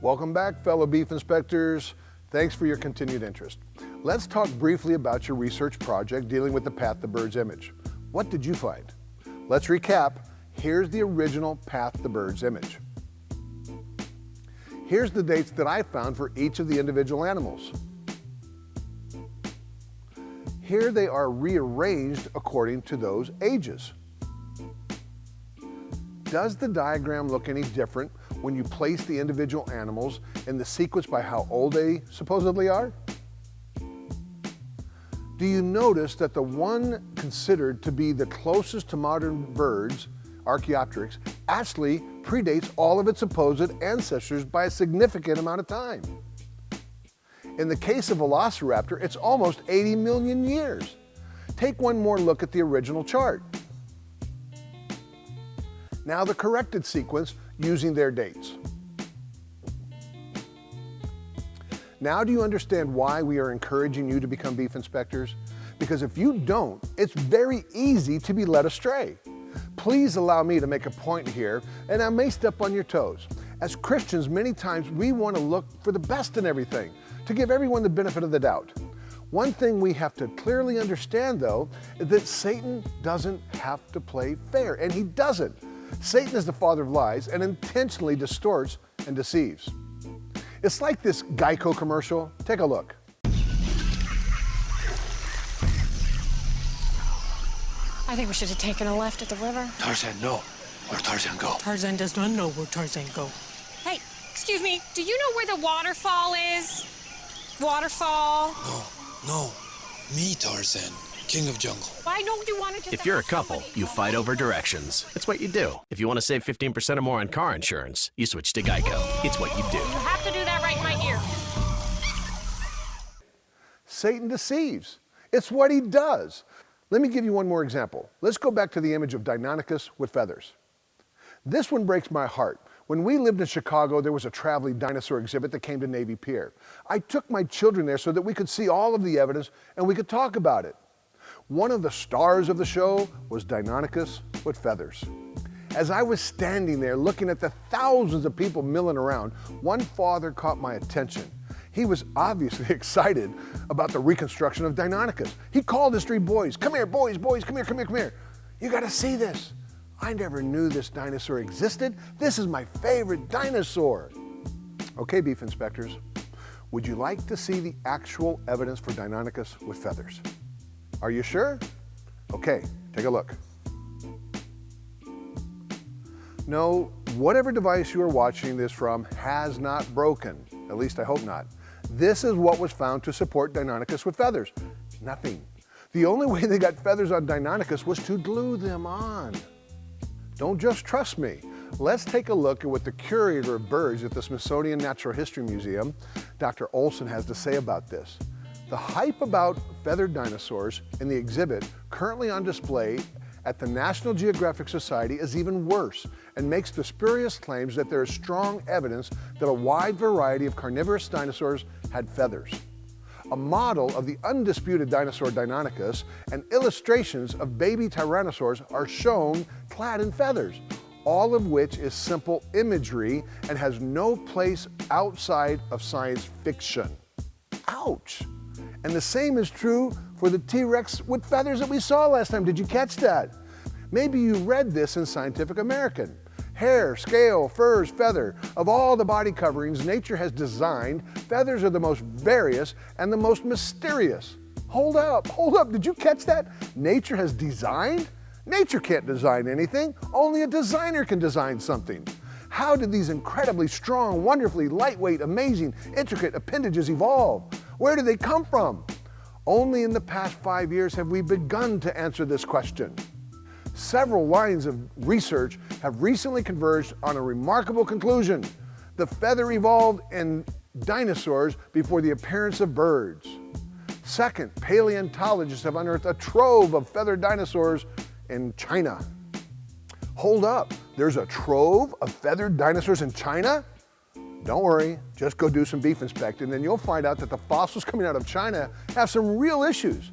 Welcome back, fellow beef inspectors. Thanks for your continued interest. Let's talk briefly about your research project dealing with the Pat the Bird's image. What did you find? Let's recap. Here's the original Pat the Bird's image. Here's the dates that I found for each of the individual animals. Here they are rearranged according to those ages. Does the diagram look any different when you place the individual animals in the sequence by how old they supposedly are? Do you notice that the one considered to be the closest to modern birds, Archaeopteryx, actually predates all of its supposed ancestors by a significant amount of time? In the case of Velociraptor, it's almost 80 million years. Take one more look at the original chart. Now the corrected sequence using their dates. Now do you understand why we are encouraging you to become beef inspectors? Because if you don't, it's very easy to be led astray. Please allow me to make a point here, and I may step on your toes. As Christians, many times we want to look for the best in everything, to give everyone the benefit of the doubt. One thing we have to clearly understand, though, is that Satan doesn't have to play fair, and he doesn't. Satan is the father of lies and intentionally distorts and deceives. It's like this Geico commercial. Take a look. I think we should have taken a left at the river. Tarzan, no. Where Tarzan go? Tarzan does not know where Tarzan go. Hey, excuse me, do you know where the waterfall is? Waterfall? No. Me, Tarzan. King of jungle. I know you wanted to. If you're a couple, you fight over directions. It's what you do. If you want to save 15% or more on car insurance, you switch to Geico. It's what you do. You have to do that right in my ear. Satan deceives. It's what he does. Let me give you one more example. Let's go back to the image of Deinonychus with feathers. This one breaks my heart. When we lived in Chicago, there was a traveling dinosaur exhibit that came to Navy Pier. I took my children there so that we could see all of the evidence and we could talk about it. One of the stars of the show was Deinonychus with feathers. As I was standing there looking at the thousands of people milling around, one father caught my attention. He was obviously excited about the reconstruction of Deinonychus. He called his three boys, "Come here, boys, come here. You gotta see this. I never knew this dinosaur existed. This is my favorite dinosaur." Okay, beef inspectors, would you like to see the actual evidence for Deinonychus with feathers? Are you sure? Okay, take a look. No, whatever device you are watching this from has not broken. At least I hope not. This is what was found to support Deinonychus with feathers. Nothing. The only way they got feathers on Deinonychus was to glue them on. Don't just trust me. Let's take a look at what the curator of birds at the Smithsonian Natural History Museum, Dr. Olson, has to say about this. The hype about feathered dinosaurs in the exhibit currently on display at the National Geographic Society is even worse and makes the spurious claims that there is strong evidence that a wide variety of carnivorous dinosaurs had feathers. A model of the undisputed dinosaur Deinonychus and illustrations of baby tyrannosaurs are shown clad in feathers, all of which is simple imagery and has no place outside of science fiction. Ouch! And the same is true for the T-Rex with feathers that we saw last time. Did you catch that? Maybe you read this in Scientific American. Hair, scale, furs, feather. Of all the body coverings nature has designed, feathers are the most various and the most mysterious. Hold up, did you catch that? Nature has designed? Nature can't design anything. Only a designer can design something. How did these incredibly strong, wonderfully lightweight, amazing, intricate appendages evolve? Where did they come from? Only in the past 5 years have we begun to answer this question. Several lines of research have recently converged on a remarkable conclusion. The feather evolved in dinosaurs before the appearance of birds. Second, paleontologists have unearthed a trove of feathered dinosaurs in China. Hold up, there's a trove of feathered dinosaurs in China? Don't worry, just go do some beef inspecting and you'll find out that the fossils coming out of China have some real issues.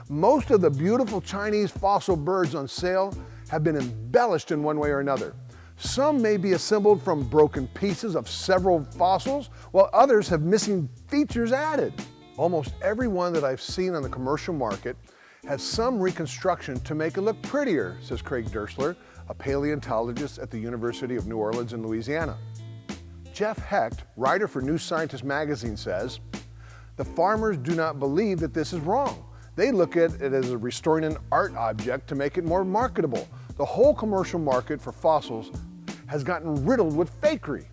Most of the beautiful Chinese fossil birds on sale have been embellished in one way or another. Some may be assembled from broken pieces of several fossils, while others have missing features added. Almost every one that I've seen on the commercial market has some reconstruction to make it look prettier, says Craig Dersler, a paleontologist at the University of New Orleans in Louisiana. Jeff Hecht, writer for New Scientist magazine, says, the farmers do not believe that this is wrong. They look at it as restoring an art object to make it more marketable. The whole commercial market for fossils has gotten riddled with fakery.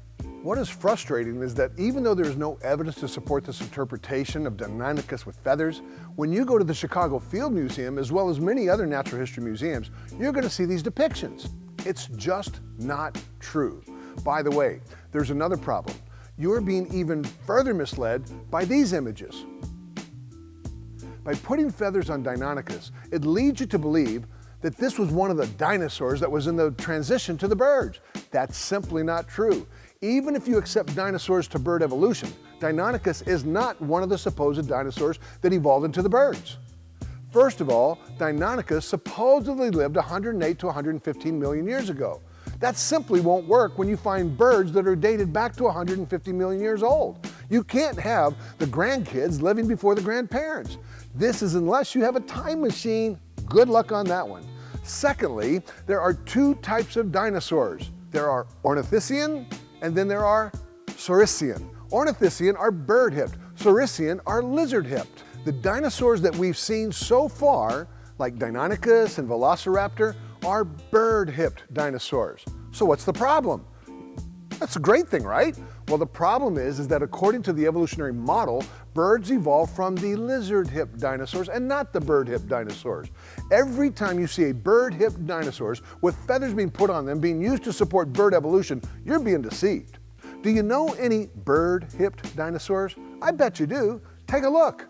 What is frustrating is that even though there is no evidence to support this interpretation of Deinonychus with feathers, when you go to the Chicago Field Museum, as well as many other natural history museums, you're going to see these depictions. It's just not true. By the way, there's another problem. You're being even further misled by these images. By putting feathers on Deinonychus, it leads you to believe that this was one of the dinosaurs that was in the transition to the birds. That's simply not true. Even if you accept dinosaurs to bird evolution, Deinonychus is not one of the supposed dinosaurs that evolved into the birds. First of all, Deinonychus supposedly lived 108 to 115 million years ago. That simply won't work when you find birds that are dated back to 150 million years old. You can't have the grandkids living before the grandparents. This is unless you have a time machine. Good luck on that one. Secondly, there are two types of dinosaurs. There are ornithischian and then there are saurischian. Ornithischian are bird-hipped, saurischian are lizard-hipped. The dinosaurs that we've seen so far, like Deinonychus and Velociraptor, are bird-hipped dinosaurs. So what's the problem? That's a great thing, right? Well, the problem is that according to the evolutionary model, birds evolved from the lizard-hipped dinosaurs and not the bird-hipped dinosaurs. Every time you see a bird-hipped dinosaurs with feathers being put on them being used to support bird evolution, you're being deceived. Do you know any bird-hipped dinosaurs? I bet you do. Take a look.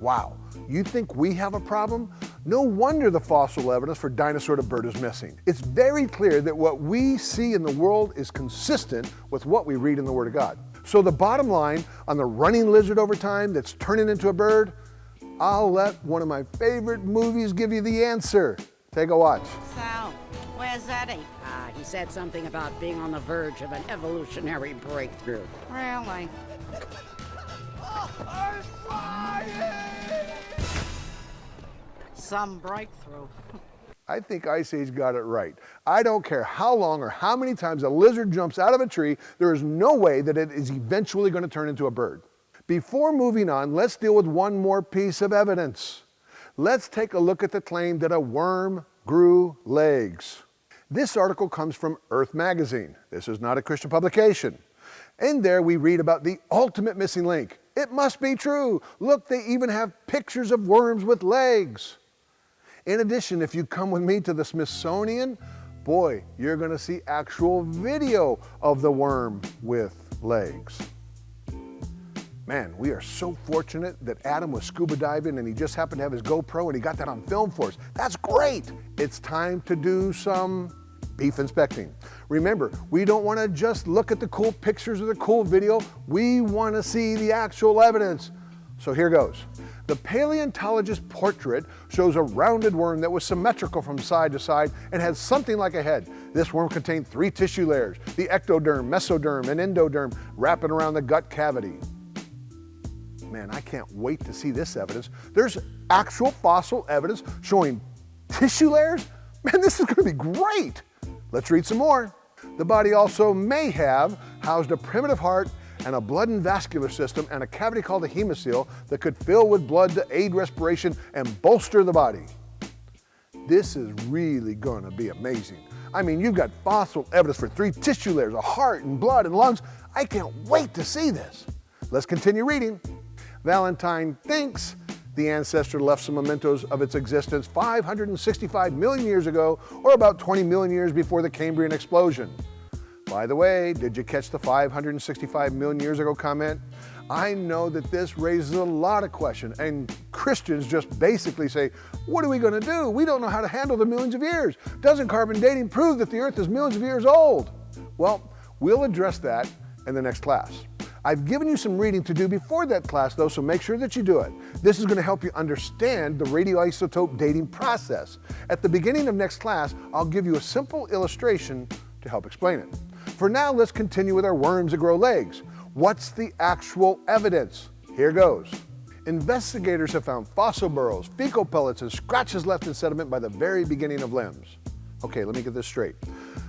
Wow, you think we have a problem? No wonder the fossil evidence for dinosaur to bird is missing. It's very clear that what we see in the world is consistent with what we read in the Word of God. So the bottom line on the running lizard over time that's turning into a bird, I'll let one of my favorite movies give you the answer. Take a watch. Sal, where's Eddie? He said something about being on the verge of an evolutionary breakthrough. Really? Some breakthrough. I think Ice Age got it right. I don't care how long or how many times a lizard jumps out of a tree, there is no way that it is eventually going to turn into a bird. Before moving on, let's deal with one more piece of evidence. Let's take a look at the claim that a worm grew legs. This article comes from Earth Magazine. This is not a Christian publication. In there we read about the ultimate missing link. It must be true. Look, they even have pictures of worms with legs. In addition, if you come with me to the Smithsonian, boy, you're going to see actual video of the worm with legs. Man, we are so fortunate that Adam was scuba diving and he just happened to have his GoPro and he got that on film for us. That's great. It's time to do some beef inspecting. Remember, we don't want to just look at the cool pictures or the cool video. We want to see the actual evidence. So here goes. The paleontologist's portrait shows a rounded worm that was symmetrical from side to side and had something like a head. This worm contained 3 tissue layers, the ectoderm, mesoderm, and endoderm, wrapping around the gut cavity. Man, I can't wait to see this evidence. There's actual fossil evidence showing tissue layers? Man, this is going to be great. Let's read some more. The body also may have housed a primitive heart and a blood and vascular system and a cavity called the hemocoel that could fill with blood to aid respiration and bolster the body. This is really gonna be amazing. I mean, you've got fossil evidence for 3 tissue layers, a heart and blood and lungs. I can't wait to see this. Let's continue reading. Valentine thinks the ancestor left some mementos of its existence 565 million years ago, or about 20 million years before the Cambrian explosion. By the way, did you catch the 565 million years ago comment? I know that this raises a lot of questions, and Christians just basically say, what are we going to do? We don't know how to handle the millions of years. Doesn't carbon dating prove that the Earth is millions of years old? Well, we'll address that in the next class. I've given you some reading to do before that class though, so make sure that you do it. This is going to help you understand the radioisotope dating process. At the beginning of next class, I'll give you a simple illustration to help explain it. For now, let's continue with our worms that grow legs. What's the actual evidence? Here goes. Investigators have found fossil burrows, fecal pellets, and scratches left in sediment by the very beginning of limbs. Okay, let me get this straight.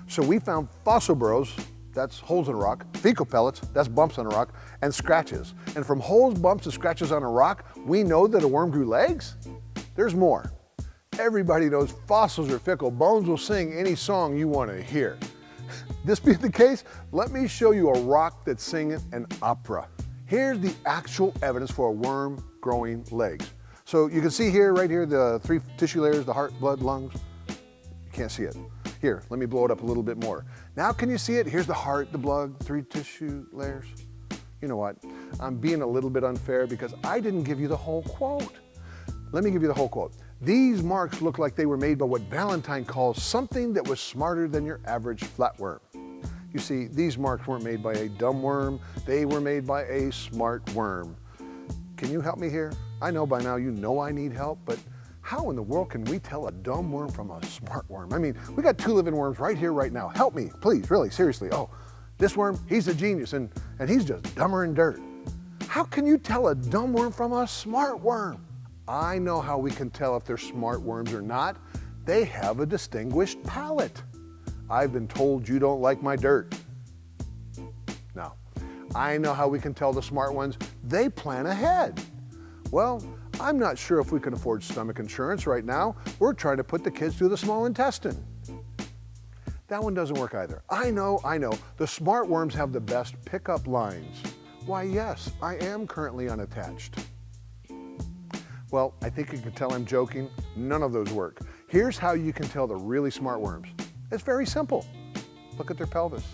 So we found fossil burrows, that's holes in a rock, fecal pellets, that's bumps on a rock, and scratches. And from holes, bumps, and scratches on a rock, we know that a worm grew legs? There's more. Everybody knows fossils are fickle. Bones will sing any song you want to hear. This being the case, let me show you a rock that's singing an opera. Here's the actual evidence for a worm growing legs. So you can see here, right here, the 3 tissue layers, the heart, blood, lungs. You can't see it. Here, let me blow it up a little bit more. Now can you see it? Here's the heart, the blood, 3 tissue layers. You know what? I'm being a little bit unfair because I didn't give you the whole quote. Let me give you the whole quote. These marks look like they were made by what Valentine calls something that was smarter than your average flatworm. You see, these marks weren't made by a dumb worm, they were made by a smart worm. Can you help me here? I know by now you know I need help, but how in the world can we tell a dumb worm from a smart worm? I mean, we got 2 living worms right here, right now. Help me, please, really, seriously. Oh, this worm, he's a genius, and he's just dumber than dirt. How can you tell a dumb worm from a smart worm? I know how we can tell if they're smart worms or not. They have a distinguished palate. I've been told you don't like my dirt. Now, I know how we can tell the smart ones. They plan ahead. Well, I'm not sure if we can afford stomach insurance right now. We're trying to put the kids through the small intestine. That one doesn't work either. I know. The smart worms have the best pickup lines. Why, yes, I am currently unattached. Well, I think you can tell I'm joking. None of those work. Here's how you can tell the really smart worms. It's very simple. Look at their pelvis.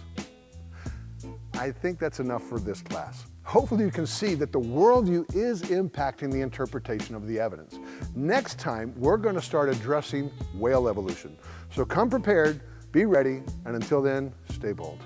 I think that's enough for this class. Hopefully you can see that the worldview is impacting the interpretation of the evidence. Next time, we're going to start addressing whale evolution. So come prepared, be ready, and until then, stay bold.